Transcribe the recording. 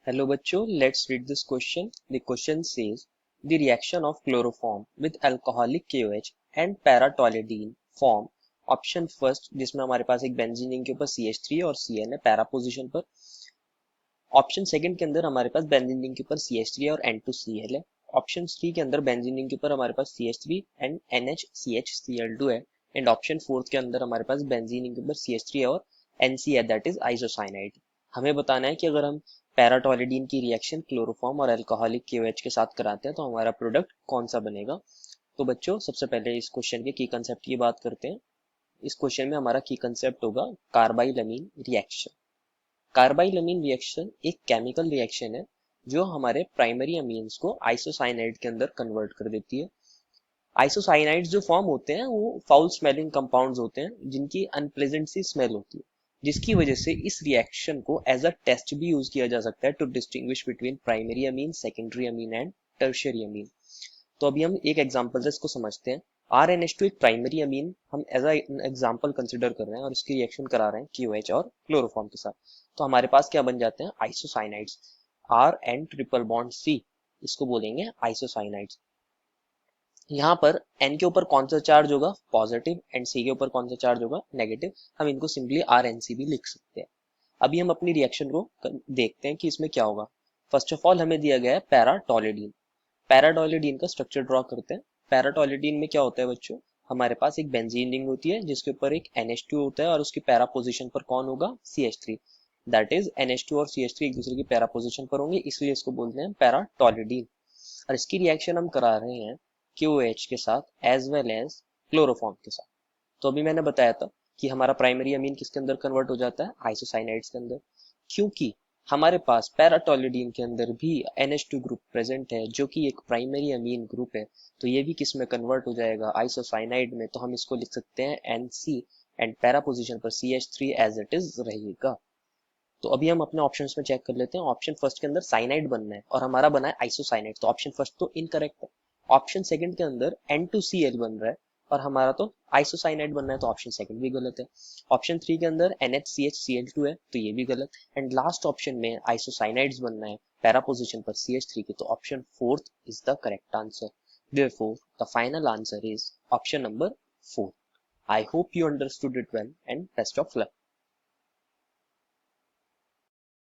Hello bachcho, let's read this question. The question says the reaction of chloroform with alcoholic KOH and paratoluene form option first जिसमें हमारे पास एक benzene ring के ऊपर CH3 और Cn है para position पर। Option second के अंदर हमारे पास बेंजीन रिंग के ऊपर CH3 और N2Cl है। ऑप्शन 3 के अंदर बेंजीन रिंग के ऊपर हमारे पास CH3 एंड NHCHCl2 है। एंड ऑप्शन फोर्थ के अंदर हमारे पास बेंजीन रिंग के ऊपर CH3 और NC है, दैट इज आइसोसाइनाइड। हमें बताना है कि अगर हम पैराटोलिडीन की रिएक्शन क्लोरोफॉर्म और अल्कोहलिक KOH के साथ कराते हैं तो हमारा प्रोडक्ट कौन सा बनेगा। तो बच्चों सबसे पहले इस क्वेश्चन के की कंसेप्ट की बात करते हैं। इस क्वेश्चन में हमारा की कंसेप्ट होगा कार्बाइलमीन रिएक्शन। कार्बाइलमीन रिएक्शन एक केमिकल रिएक्शन है जो हमारे प्राइमरी अमीन्स को आइसोसाइनाइड के अंदर कन्वर्ट कर देती है। आइसोसाइनाइड्स जो फॉर्म होते हैं वो फाउल स्मेलिंग कंपाउंड्स होते हैं जिनकी अनप्लेजेंट सी स्मेल होती है, जिसकी वजह से इस रिएक्शन को एज अ टेस्ट भी यूज किया जा सकता है to distinguish between primary amine, secondary amine and tertiary amine. तो अभी हम एक एग्जांपल से इसको समझते हैं। RNH2 एक प्राइमरी अमीन हम एज अ एग्जांपल कंसिडर कर रहे हैं और इसकी रिएक्शन करा रहे हैं KOH और क्लोरोफॉर्म के साथ। तो हमारे पास क्या बन जाते हैं आइसोसाइनाइड्स। RN ट्रिपल बॉन्ड C, इसको बोलेंगे आइसोसाइनाइड्स। यहाँ पर N के ऊपर कौन सा चार्ज होगा पॉजिटिव एंड C के ऊपर कौन सा चार्ज होगा नेगेटिव। हम इनको सिंपली RNC भी लिख सकते हैं। अभी हम अपनी रिएक्शन को देखते हैं कि इसमें क्या होगा। फर्स्ट ऑफ ऑल हमें दिया गया है पैराटोलिडीन। पैराटोलिडीन का स्ट्रक्चर ड्रॉ करते हैं। पैराटोलिडीन में क्या होता है बच्चों, हमारे पास एक बेंजीन रिंग होती है जिसके ऊपर एक NH2 होता है और उसकी पैरा पोजीशन पर कौन होगा CH3। दैट इज NH2 और CH3 एक दूसरे की पैरा पोजीशन पर होंगे, इसलिए इसको बोलते हैं पैराटोलिडीन। और इसकी रिएक्शन हम करा रहे हैं KOH के साथ एज वेल एज क्लोरोफॉर्म के साथ। तो अभी मैंने बताया था कि हमारा प्राइमरी अमीन किसके अंदर कन्वर्ट हो जाता है आइसोसाइनाइड्स के अंदर, क्योंकि हमारे पास पैराटोलिडीन के अंदर भी NH2 ग्रुप प्रेजेंट है जो कि एक प्राइमरी अमीन ग्रुप है। तो ये भी किस में कन्वर्ट हो जाएगा आइसोसाइनाइड में। तो हम इसको लिख सकते हैं NC एंड पैरा पोजीशन पर CH3 एज इट इज रहेगा। तो अभी हम अपने ऑप्शंस में चेक कर लेते हैं। ऑप्शन फर्स्ट के अंदर साइनाइड बनना है और हमारा बना है आइसोसाइनाइड, तो ऑप्शन फर्स्ट तो इनकरेक्ट है। ऑप्शन सेकंड के अंदर N2Cl बन रहा है और हमारा तो आइसोसाइनाइड बनना है, तो ऑप्शन सेकंड भी गलत है। ऑप्शन थ्री के अंदर NHCHCl2 है तो ये भी गलत। एंड लास्ट ऑप्शन में आइसोसाइनाइड्स बनना है पैरा पोजीशन पर CH3 की, तो option fourth is the correct answer. Therefore, the final answer is option number 4. I hope you understood it well and best of luck.